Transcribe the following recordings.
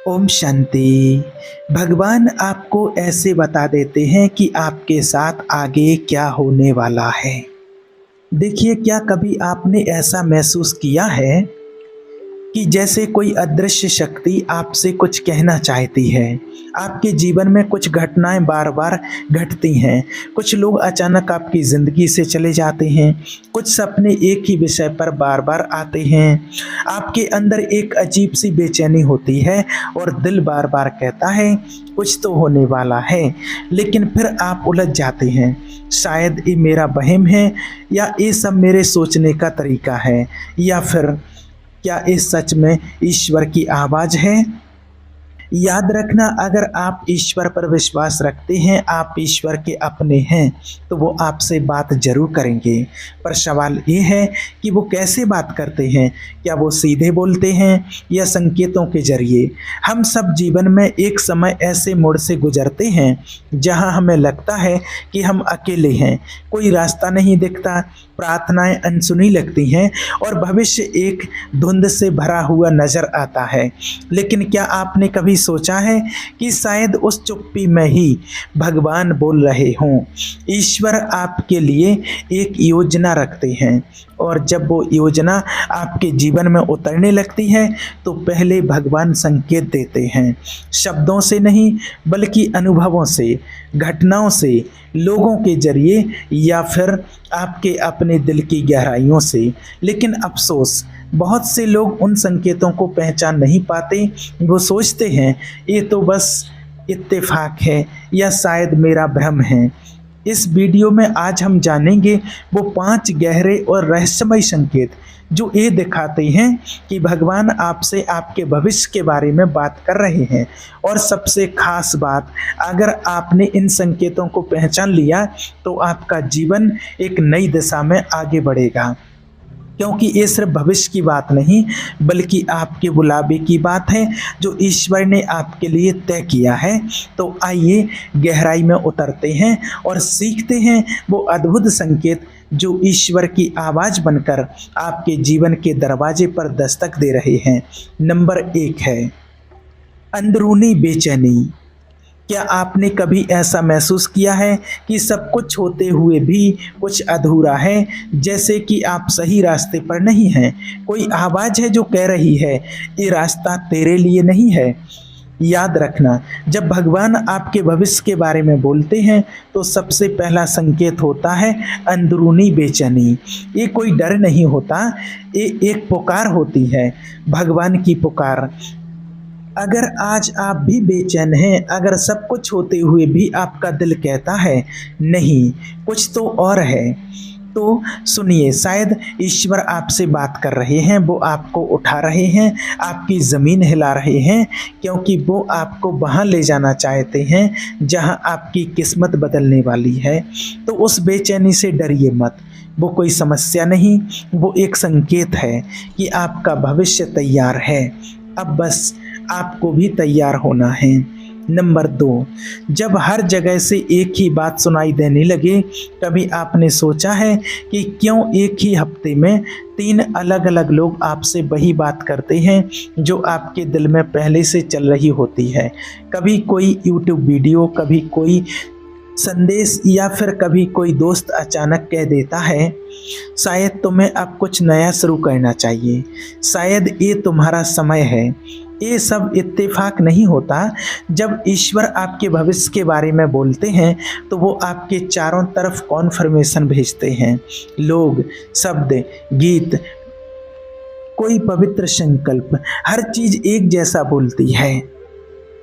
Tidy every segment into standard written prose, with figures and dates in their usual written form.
ओम शांति। भगवान आपको ऐसे बता देते हैं कि आपके साथ आगे क्या होने वाला है। देखिए, क्या कभी आपने ऐसा महसूस किया है कि जैसे कोई अदृश्य शक्ति आपसे कुछ कहना चाहती है। आपके जीवन में कुछ घटनाएं बार बार घटती हैं। कुछ लोग अचानक आपकी ज़िंदगी से चले जाते हैं। कुछ सपने एक ही विषय पर बार बार आते हैं। आपके अंदर एक अजीब सी बेचैनी होती है और दिल बार बार कहता है कुछ तो होने वाला है, लेकिन फिर आप उलझ जाते हैं। शायद ये मेरा वहम है, या ये सब मेरे सोचने का तरीका है, या फिर क्या इस सच में ईश्वर की आवाज़ है। याद रखना, अगर आप ईश्वर पर विश्वास रखते हैं, आप ईश्वर के अपने हैं, तो वो आपसे बात जरूर करेंगे। पर सवाल ये है कि वो कैसे बात करते हैं। क्या वो सीधे बोलते हैं या संकेतों के जरिए। हम सब जीवन में एक समय ऐसे मोड़ से गुजरते हैं जहां हमें लगता है कि हम अकेले हैं, कोई रास्ता नहीं दिखता, प्रार्थनाएं अनसुनी लगती हैं और भविष्य एक धुंध से भरा हुआ नजर आता है। लेकिन क्या आपने कभी सोचा है कि शायद उस चुप्पी में ही भगवान बोल रहे हों। ईश्वर आपके लिए एक योजना रखते हैं, और जब वो योजना आपके जीवन में उतरने लगती है तो पहले भगवान संकेत देते हैं। शब्दों से नहीं, बल्कि अनुभवों से, घटनाओं से, लोगों के जरिए, या फिर आपके अपने दिल की गहराइयों से। लेकिन अफसोस, बहुत से लोग उन संकेतों को पहचान नहीं पाते। वो सोचते हैं ये तो बस इत्तेफाक है, या शायद मेरा भ्रम है। इस वीडियो में आज हम जानेंगे वो 5 गहरे और रहस्यमय संकेत जो ये दिखाते हैं कि भगवान आपसे आपके भविष्य के बारे में बात कर रहे हैं। और सबसे खास बात, अगर आपने इन संकेतों को पहचान लिया तो आपका जीवन एक नई दिशा में आगे बढ़ेगा, क्योंकि ये सिर्फ भविष्य की बात नहीं, बल्कि आपके बुलावे की बात है जो ईश्वर ने आपके लिए तय किया है। तो आइए गहराई में उतरते हैं और सीखते हैं वो अद्भुत संकेत जो ईश्वर की आवाज़ बनकर आपके जीवन के दरवाजे पर दस्तक दे रहे हैं। नंबर 1 है अंदरूनी बेचैनी। क्या आपने कभी ऐसा महसूस किया है कि सब कुछ होते हुए भी कुछ अधूरा है, जैसे कि आप सही रास्ते पर नहीं हैं। कोई आवाज़ है जो कह रही है ये रास्ता तेरे लिए नहीं है। याद रखना, जब भगवान आपके भविष्य के बारे में बोलते हैं तो सबसे पहला संकेत होता है अंदरूनी बेचैनी। ये कोई डर नहीं होता, ये एक पुकार होती है, भगवान की पुकार। अगर आज आप भी बेचैन हैं, अगर सब कुछ होते हुए भी आपका दिल कहता है नहीं, कुछ तो और है, तो सुनिए, शायद ईश्वर आपसे बात कर रहे हैं। वो आपको उठा रहे हैं, आपकी ज़मीन हिला रहे हैं, क्योंकि वो आपको वहाँ ले जाना चाहते हैं जहाँ आपकी किस्मत बदलने वाली है। तो उस बेचैनी से डरिए मत, वो कोई समस्या नहीं, वो एक संकेत है कि आपका भविष्य तैयार है। अब बस आपको भी तैयार होना है। नंबर 2, जब हर जगह से एक ही बात सुनाई देने लगे। कभी आपने सोचा है कि क्यों एक ही हफ्ते में 3 अलग अलग लोग आपसे वही बात करते हैं जो आपके दिल में पहले से चल रही होती है। कभी कोई यूट्यूब वीडियो, कभी कोई संदेश, या फिर कभी कोई दोस्त अचानक कह देता है शायद तुम्हें अब कुछ नया शुरू करना चाहिए, शायद ये तुम्हारा समय है। ये सब इत्तेफाक नहीं होता। जब ईश्वर आपके भविष्य के बारे में बोलते हैं तो वो आपके चारों तरफ कॉन्फर्मेशन भेजते हैं। लोग, शब्द, गीत, कोई पवित्र संकल्प, हर चीज़ एक जैसा बोलती है।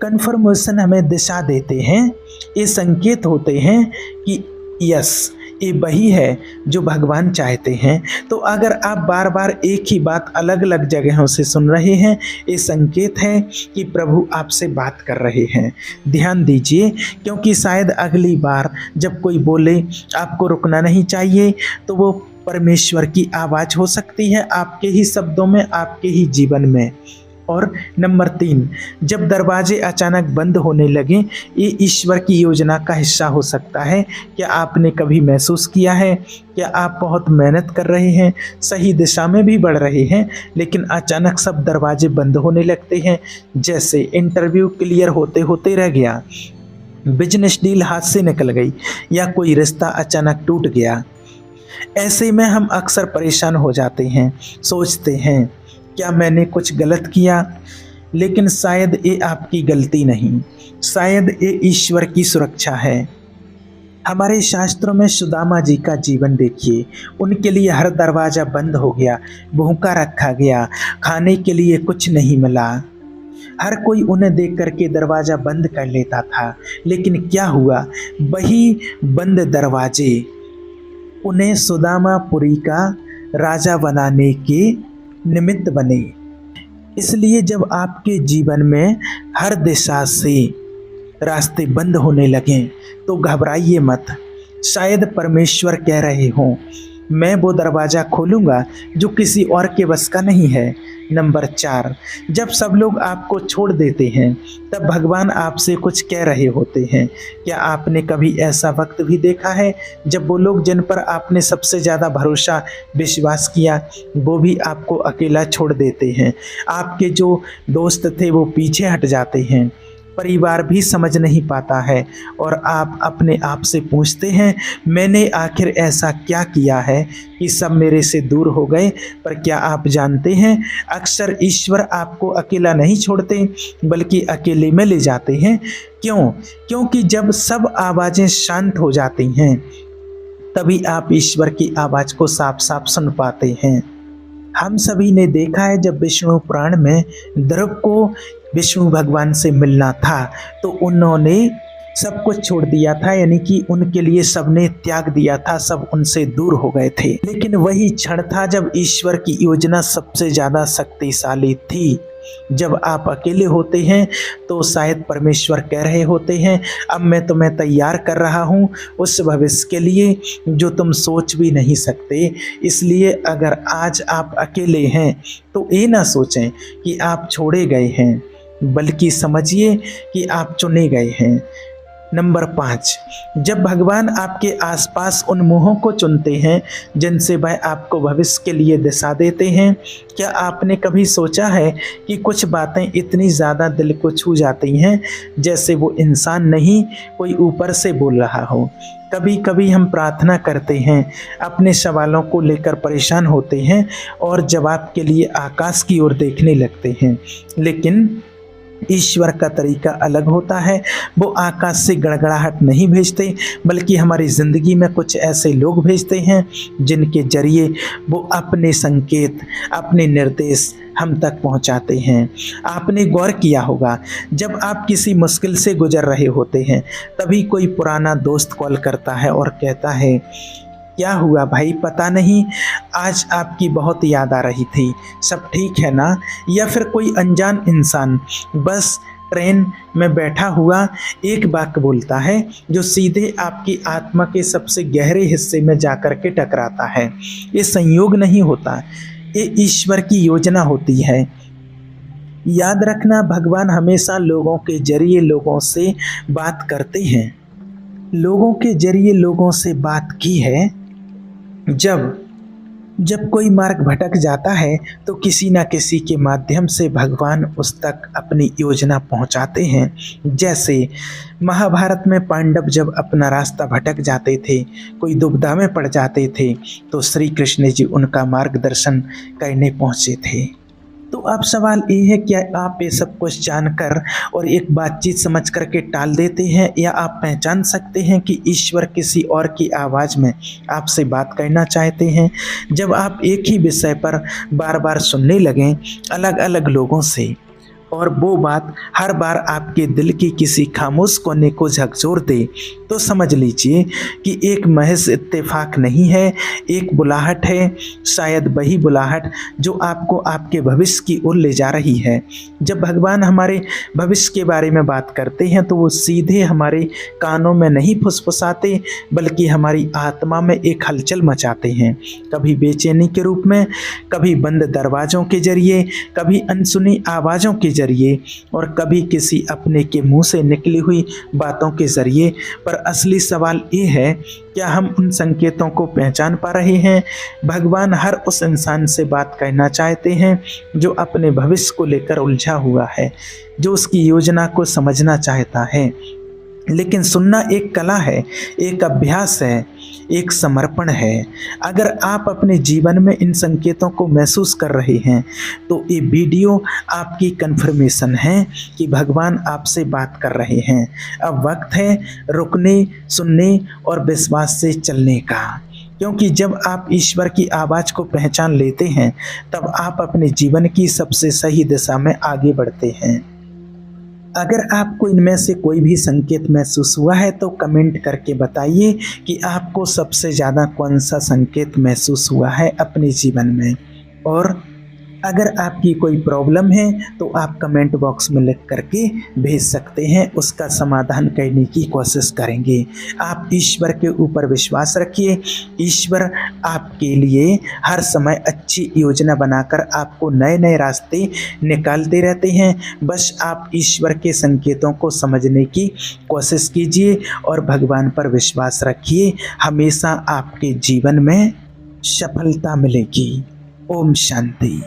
कन्फर्मेशन हमें दिशा देते हैं, ये संकेत होते हैं कि यस, ये वही है जो भगवान चाहते हैं। तो अगर आप बार बार एक ही बात अलग अलग जगहों से सुन रहे हैं, ये संकेत है कि प्रभु आपसे बात कर रहे हैं। ध्यान दीजिए, क्योंकि शायद अगली बार जब कोई बोले आपको रुकना नहीं चाहिए, तो वो परमेश्वर की आवाज़ हो सकती है, आपके ही शब्दों में, आपके ही जीवन में। और नंबर 3, जब दरवाजे अचानक बंद होने लगें, ये ईश्वर की योजना का हिस्सा हो सकता है। क्या आपने कभी महसूस किया है? क्या आप बहुत मेहनत कर रहे हैं, सही दिशा में भी बढ़ रहे हैं, लेकिन अचानक सब दरवाजे बंद होने लगते हैं? जैसे इंटरव्यू क्लियर होते होते रह गया, बिजनेस डील हाथ से निकल गई, या कोई रिश्ता अचानक टूट गया। ऐसे में हम अक्सर परेशान हो जाते हैं, सोचते हैं क्या मैंने कुछ गलत किया? लेकिन शायद ये आपकी गलती नहीं, शायद ये ईश्वर की सुरक्षा है। हमारे शास्त्रों में सुदामा जी का जीवन देखिए। उनके लिए हर दरवाज़ा बंद हो गया, भूखा रखा गया, खाने के लिए कुछ नहीं मिला। हर कोई उन्हें देख करके दरवाज़ा बंद कर लेता था, लेकिन क्या हुआ? वही बंद दरवाजे उन्हें सुदामापुरी का राजा बनाने के निमित्त बने। इसलिए जब आपके जीवन में हर दिशा से रास्ते बंद होने लगें तो घबराइए मत। शायद परमेश्वर कह रहे हों, मैं वो दरवाज़ा खोलूँगा जो किसी और के बस का नहीं है। नंबर 4, जब सब लोग आपको छोड़ देते हैं तब भगवान आपसे कुछ कह रहे होते हैं। क्या आपने कभी ऐसा वक्त भी देखा है जब वो लोग जिन पर आपने सबसे ज़्यादा भरोसा विश्वास किया, वो भी आपको अकेला छोड़ देते हैं? आपके जो दोस्त थे वो पीछे हट जाते हैं, परिवार भी समझ नहीं पाता है, और आप अपने आप से पूछते हैं, मैंने आखिर ऐसा क्या किया है कि सब मेरे से दूर हो गए? पर क्या आप जानते हैं, अक्सर ईश्वर आपको अकेला नहीं छोड़ते, बल्कि अकेले में ले जाते हैं। क्यों? क्योंकि जब सब आवाज़ें शांत हो जाती हैं, तभी आप ईश्वर की आवाज़ को साफ साफ सुन पाते हैं। हम सभी ने देखा है, जब विष्णु पुराण में ध्रुव को विष्णु भगवान से मिलना था तो उन्होंने सब कुछ छोड़ दिया था, यानी कि उनके लिए सबने त्याग दिया था, सब उनसे दूर हो गए थे। लेकिन वही क्षण था जब ईश्वर की योजना सबसे ज़्यादा शक्तिशाली थी। जब आप अकेले होते हैं तो शायद परमेश्वर कह रहे होते हैं, अब मैं तुम्हें तैयार कर रहा हूँ उस भविष्य के लिए जो तुम सोच भी नहीं सकते। इसलिए अगर आज आप अकेले हैं तो ये ना सोचें कि आप छोड़े गए हैं, बल्कि समझिए कि आप चुने गए हैं। नंबर 5, जब भगवान आपके आसपास उन मुँहों को चुनते हैं जिनसे वह आपको भविष्य के लिए दिशा देते हैं, क्या आपने कभी सोचा है कि कुछ बातें इतनी ज़्यादा दिल को छू जाती हैं जैसे वो इंसान नहीं, कोई ऊपर से बोल रहा हो? कभी कभी हम प्रार्थना करते हैं, अपने सवालों को लेकर परेशान होते हैं और जवाब के लिए आकाश की ओर देखने लगते हैं, लेकिन ईश्वर का तरीका अलग होता है। वो आकाश से गड़गड़ाहट नहीं भेजते, बल्कि हमारी ज़िंदगी में कुछ ऐसे लोग भेजते हैं जिनके जरिए वो अपने संकेत, अपने निर्देश हम तक पहुंचाते हैं। आपने गौर किया होगा, जब आप किसी मुश्किल से गुजर रहे होते हैं तभी कोई पुराना दोस्त कॉल करता है और कहता है, क्या हुआ भाई, पता नहीं, आज आपकी बहुत याद आ रही थी, सब ठीक है ना? या फिर कोई अनजान इंसान बस ट्रेन में बैठा हुआ एक वाक्य बोलता है जो सीधे आपकी आत्मा के सबसे गहरे हिस्से में जाकर के टकराता है। ये संयोग नहीं होता, ये ईश्वर की योजना होती है। याद रखना, भगवान हमेशा लोगों के जरिए लोगों से बात करते हैं। लोगों के जरिए लोगों से बात की है। जब कोई मार्ग भटक जाता है तो किसी न किसी के माध्यम से भगवान उस तक अपनी योजना पहुंचाते हैं। जैसे महाभारत में पांडव जब अपना रास्ता भटक जाते थे, कोई दुविधा में पड़ जाते थे, तो श्री कृष्ण जी उनका मार्गदर्शन करने पहुंचे थे। तो अब सवाल ये है, क्या आप ये सब कुछ जानकर और एक बातचीत समझ करके टाल देते हैं, या आप पहचान सकते हैं कि ईश्वर किसी और की आवाज़ में आपसे बात करना चाहते हैं? जब आप एक ही विषय पर बार बार सुनने लगें अलग अलग लोगों से, और वो बात हर बार आपके दिल की किसी खामोश कोने को झकझोर दे, तो समझ लीजिए कि एक महज इत्तेफाक नहीं है, एक बुलाहट है। शायद वही बुलाहट जो आपको आपके भविष्य की ओर ले जा रही है। जब भगवान हमारे भविष्य के बारे में बात करते हैं तो वो सीधे हमारे कानों में नहीं फुसफुसाते, बल्कि हमारी आत्मा में एक हलचल मचाते हैं। कभी बेचैनी के रूप में, कभी बंद दरवाज़ों के जरिए, कभी अनसुनी आवाज़ों के जरिए, और कभी किसी अपने के मुंह से निकली हुई बातों के जरिए। पर असली सवाल ये है, क्या हम उन संकेतों को पहचान पा रहे हैं? भगवान हर उस इंसान से बात कहना चाहते हैं जो अपने भविष्य को लेकर उलझा हुआ है, जो उसकी योजना को समझना चाहता है। लेकिन सुनना एक कला है, एक अभ्यास है, एक समर्पण है। अगर आप अपने जीवन में इन संकेतों को महसूस कर रहे हैं तो ये वीडियो आपकी कन्फर्मेशन है कि भगवान आपसे बात कर रहे हैं। अब वक्त है रुकने, सुनने और विश्वास से चलने का, क्योंकि जब आप ईश्वर की आवाज़ को पहचान लेते हैं तब आप अपने जीवन की सबसे सही दिशा में आगे बढ़ते हैं। अगर आपको इनमें से कोई भी संकेत महसूस हुआ है तो कमेंट करके बताइए कि आपको सबसे ज़्यादा कौन सा संकेत महसूस हुआ है अपने जीवन में। और अगर आपकी कोई प्रॉब्लम है तो आप कमेंट बॉक्स में लिख करके भेज सकते हैं, उसका समाधान करने की कोशिश करेंगे। आप ईश्वर के ऊपर विश्वास रखिए। ईश्वर आपके लिए हर समय अच्छी योजना बनाकर आपको नए नए रास्ते निकालते रहते हैं। बस आप ईश्वर के संकेतों को समझने की कोशिश कीजिए और भगवान पर विश्वास रखिए। हमेशा आपके जीवन में सफलता मिलेगी। ओम शांति।